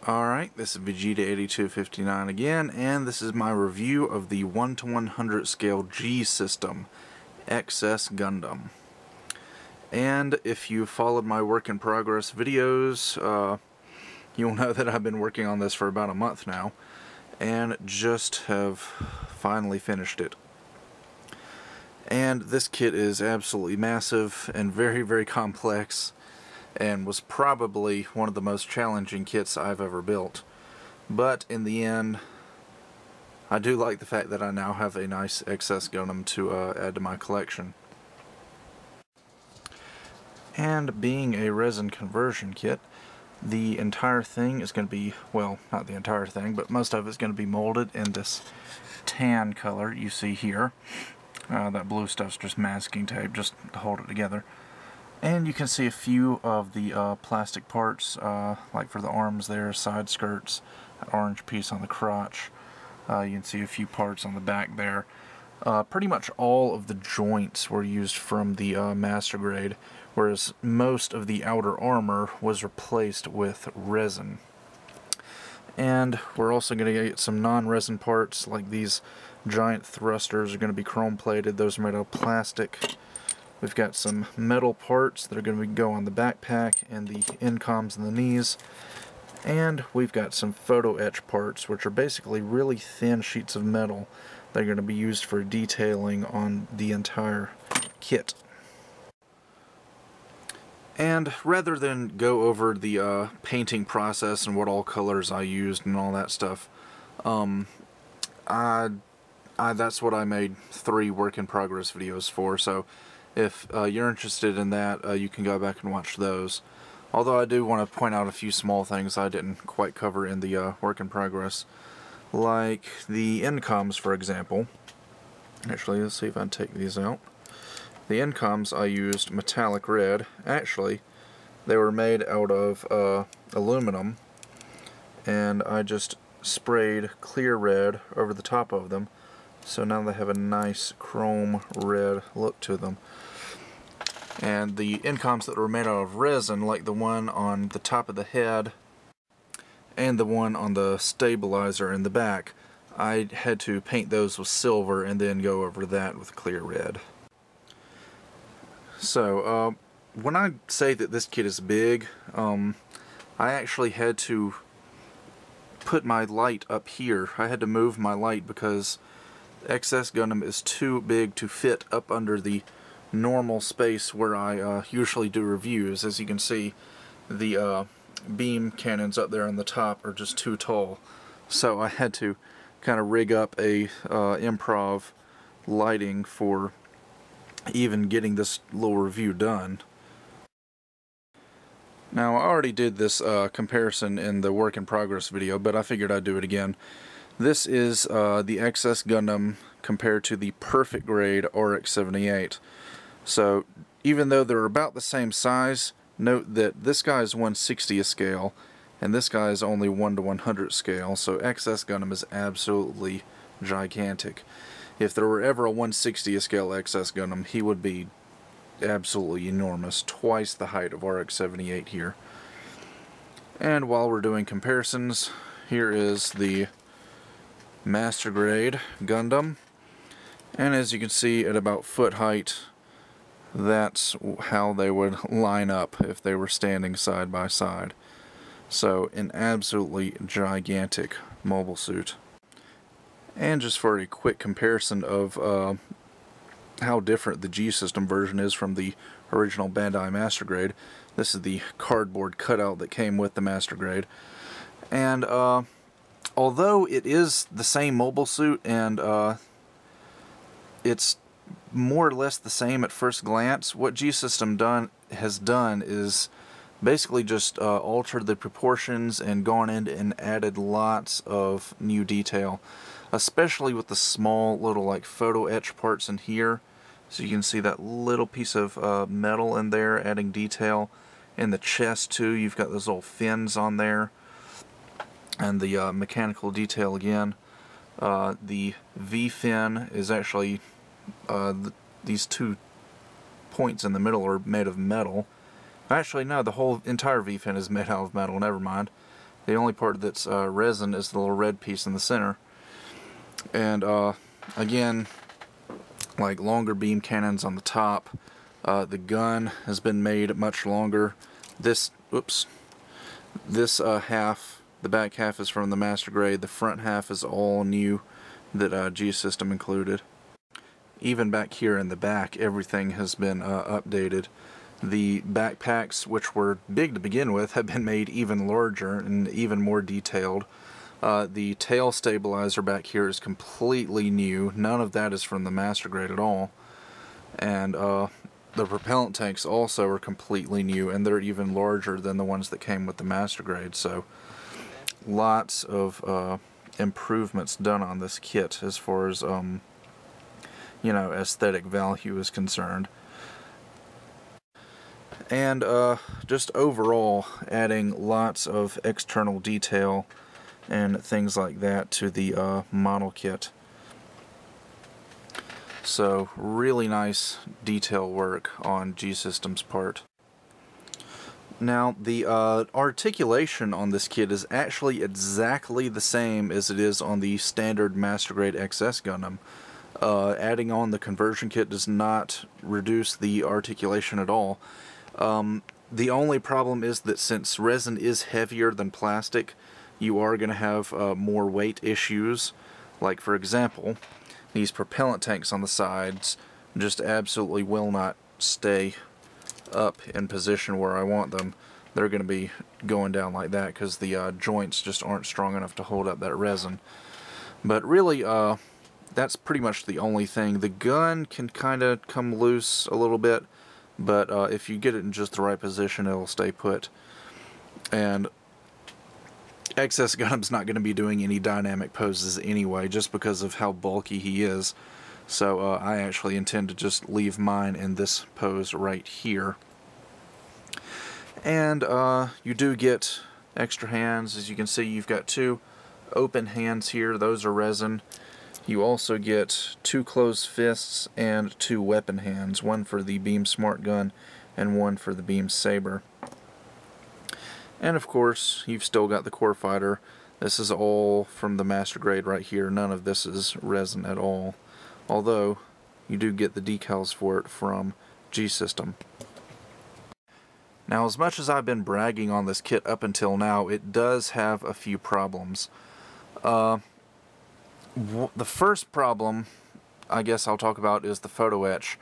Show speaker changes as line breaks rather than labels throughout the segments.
Alright, this is Vegeta8259 again, and this is my review of the 1:100 scale G system, Ex-S Gundam. And if you followed my work in progress videos, you'll know that I've been working on this for about a month now, and just have finally finished it. And this kit is absolutely massive and very, very complex, and was probably one of the most challenging kits I've ever built. But in the end, I do like the fact that I now have a nice Ex-S Gundam to add to my collection. And being a resin conversion kit, the entire thing is going to be, well, not the entire thing, but most of it's going to be molded in this tan color you see here. That blue stuff's just masking tape, just to hold it together. And you can see a few of the plastic parts, like for the arms there, side skirts, that orange piece on the crotch. You can see a few parts on the back there. Pretty much all of the joints were used from the master grade, whereas most of the outer armor was replaced with resin. And we're also going to get some non-resin parts, like these giant thrusters are going to be chrome plated. Those are made out of plastic. We've got some metal parts that are going to go on the backpack and the incoms and the knees. And we've got some photo etch parts, which are basically really thin sheets of metal that are going to be used for detailing on the entire kit. And rather than go over the painting process and what all colors I used and all that stuff, that's what I made 3 work-in-progress videos for, so if you're interested in that, you can go back and watch those. Although I do want to point out a few small things I didn't quite cover in the work-in-progress, like the incoms, for example. Actually, let's see if I can take these out. The incoms I used metallic red. Actually, they were made out of aluminum, and I just sprayed clear red over the top of them, so now they have a nice chrome red look to them. And the incoms that were made out of resin, like the one on the top of the head and the one on the stabilizer in the back, I had to paint those with silver and then go over that with clear red. So, when I say that this kit is big, I actually had to put my light up here. I had to move my light because Ex-S Gundam is too big to fit up under the normal space where I usually do reviews. As you can see, the beam cannons up there on the top are just too tall. So I had to kind of rig up a improv lighting for even getting this little review done. Now, I already did this comparison in the work-in-progress video, but I figured I'd do it again. This is the Ex-S Gundam compared to the perfect grade RX-78. So, even though they're about the same size, note that this guy is 1/60th scale, and this guy is only 1/100 scale, so Ex-S Gundam is absolutely gigantic. If there were ever a 1/60th scale Ex-S Gundam, he would be absolutely enormous, twice the height of RX-78 here. And while we're doing comparisons, here is the Master Grade Gundam, and as you can see at about foot height, that's how they would line up if they were standing side by side. So an absolutely gigantic mobile suit. And just for a quick comparison of how different the G system version is from the original Bandai Master Grade, this is the cardboard cutout that came with the Master Grade. And although it is the same mobile suit, and it's more or less the same at first glance, what G System has done is basically just altered the proportions and gone in and added lots of new detail, especially with the small little like photo etch parts in here. So you can see that little piece of metal in there adding detail. In the chest too, you've got those little fins on there. And the mechanical detail again. The V-fin is actually, these 2 points in the middle are made of metal. Actually, no, the whole entire V-fin is made out of metal, never mind. The only part that's resin is the little red piece in the center. And again, like longer beam cannons on the top. The gun has been made much longer. This half, the back half is from the master grade. The front half is all new that G-System included. Even back here in the back, everything has been updated. The backpacks, which were big to begin with, have been made even larger and even more detailed. The tail stabilizer back here is completely new. None of that is from the master grade at all. And the propellant tanks also are completely new, and they're even larger than the ones that came with the master grade. So lots of improvements done on this kit as far as you know, aesthetic value is concerned. And just overall adding lots of external detail and things like that to the model kit. So really nice detail work on G-System's part. Now the articulation on this kit is actually exactly the same as it is on the standard Master Grade Ex-S Gundam. Adding on the conversion kit does not reduce the articulation at all. The only problem is that since resin is heavier than plastic, you are going to have more weight issues. Like, for example, these propellant tanks on the sides just absolutely will not stay up in position where I want them. They're going to be going down like that because the joints just aren't strong enough to hold up that resin. But really, that's pretty much the only thing. The gun can kind of come loose a little bit, but if you get it in just the right position, it'll stay put. And Ex-S Gundam's not going to be doing any dynamic poses anyway, just because of how bulky he is. So I actually intend to just leave mine in this pose right here. And you do get extra hands. As you can see, you've got 2 open hands here. Those are resin. You also get 2 closed fists and 2 weapon hands, one for the Beam Smart Gun and one for the Beam Saber. And of course, you've still got the Core Fighter. This is all from the Master Grade right here. None of this is resin at all, although you do get the decals for it from G-System. Now, as much as I've been bragging on this kit up until now, it does have a few problems. The first problem, I guess I'll talk about, is the photo etch,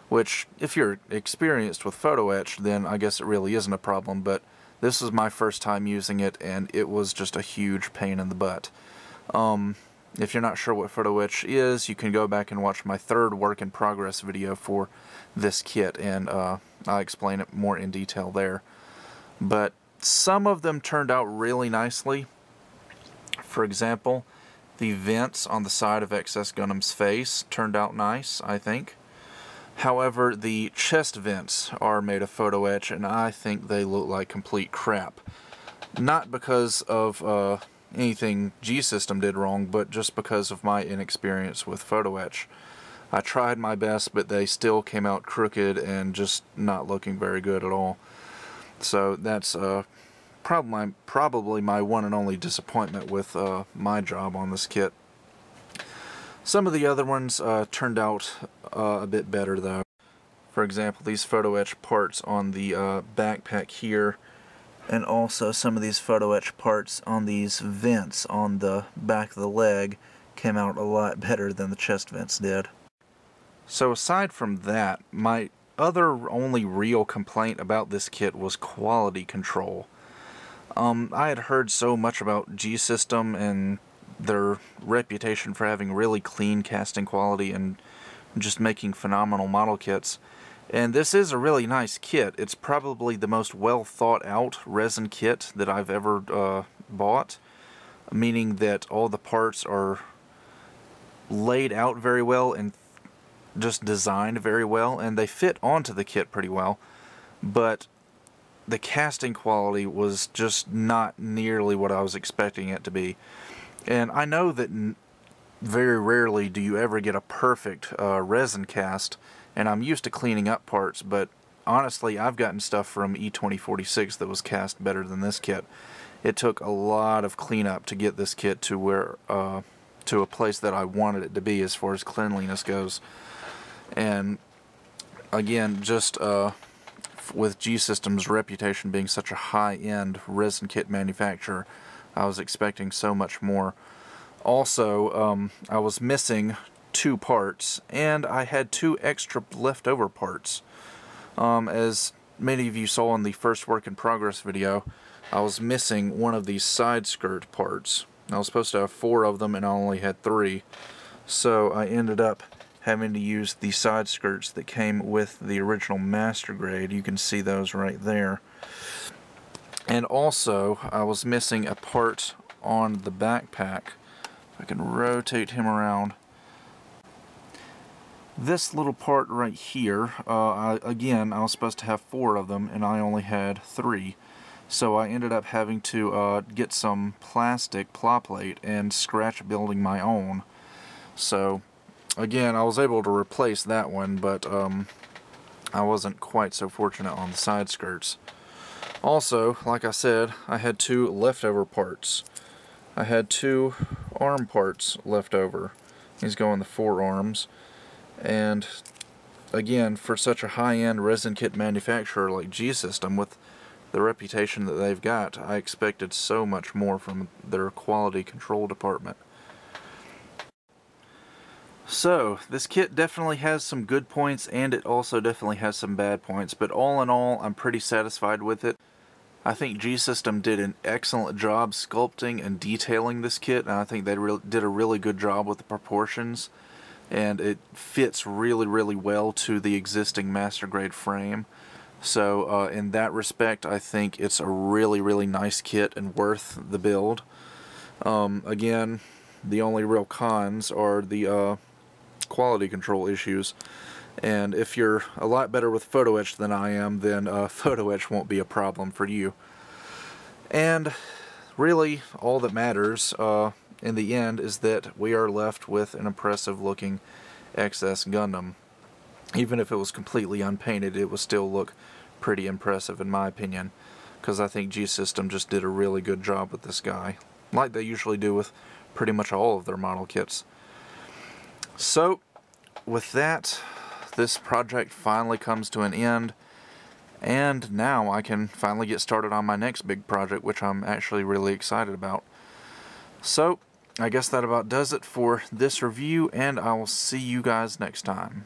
which, if you're experienced with photo etch, then I guess it really isn't a problem, but this was my first time using it, and it was just a huge pain in the butt. If you're not sure what photo etch is, you can go back and watch my 3rd work in progress video for this kit, and I'll explain it more in detail there. But some of them turned out really nicely. For example, the vents on the side of Ex-S Gundam's face turned out nice, I think. However, the chest vents are made of photo etch, and I think they look like complete crap. Not because of anything G-System did wrong, but just because of my inexperience with photo etch. I tried my best, but they still came out crooked and just not looking very good at all. So that's probably my one and only disappointment with my job on this kit. Some of the other ones turned out a bit better though. For example, these photo etch parts on the backpack here, and also some of these photo etch parts on these vents on the back of the leg came out a lot better than the chest vents did. So aside from that, my other only real complaint about this kit was quality control. I had heard so much about G-System and their reputation for having really clean casting quality and just making phenomenal model kits. And this is a really nice kit. It's probably the most well thought out resin kit that I've ever bought, meaning that all the parts are laid out very well and just designed very well, and they fit onto the kit pretty well, but the casting quality was just not nearly what I was expecting it to be. And I know that very rarely do you ever get a perfect resin cast, and I'm used to cleaning up parts, but honestly, I've gotten stuff from E2046 that was cast better than this kit. it took a lot of cleanup to get this kit to where to a place that I wanted it to be as far as cleanliness goes. And again, just with G-System's reputation being such a high-end resin kit manufacturer, I was expecting so much more. Also, I was missing 2 parts, and I had 2 extra leftover parts. As many of you saw in the first work in progress video, I was missing one of these side skirt parts. I was supposed to have 4 of them, and I only had 3. So I ended up having to use the side skirts that came with the original master grade. You can see those right there. And also, I was missing a part on the backpack. If I can rotate him around. This little part right here, again, I was supposed to have 4 of them, and I only had 3. So I ended up having to get some plastic ply plate and scratch building my own. So again, I was able to replace that one, but I wasn't quite so fortunate on the side skirts. Also, like I said, I had 2 leftover parts. I had 2 arm parts left over. These go in the forearms. And again, for such a high-end resin kit manufacturer like G-System, with the reputation that they've got, I expected so much more from their quality control department. So, this kit definitely has some good points, and it also definitely has some bad points, but all in all, I'm pretty satisfied with it. I think G-System did an excellent job sculpting and detailing this kit, and I think they did a really good job with the proportions, and it fits really, really well to the existing master grade frame. So, in that respect, I think it's a really, really nice kit and worth the build. Again, the only real cons are the quality control issues, and if you're a lot better with photo etch than I am, then photo etch won't be a problem for you. And really, all that matters in the end is that we are left with an impressive looking Ex-S Gundam. Even if it was completely unpainted, it would still look pretty impressive in my opinion, because I think G-System just did a really good job with this guy, like they usually do with pretty much all of their model kits. So, with that, this project finally comes to an end, and now I can finally get started on my next big project, which I'm actually really excited about. So, I guess that about does it for this review, and I will see you guys next time.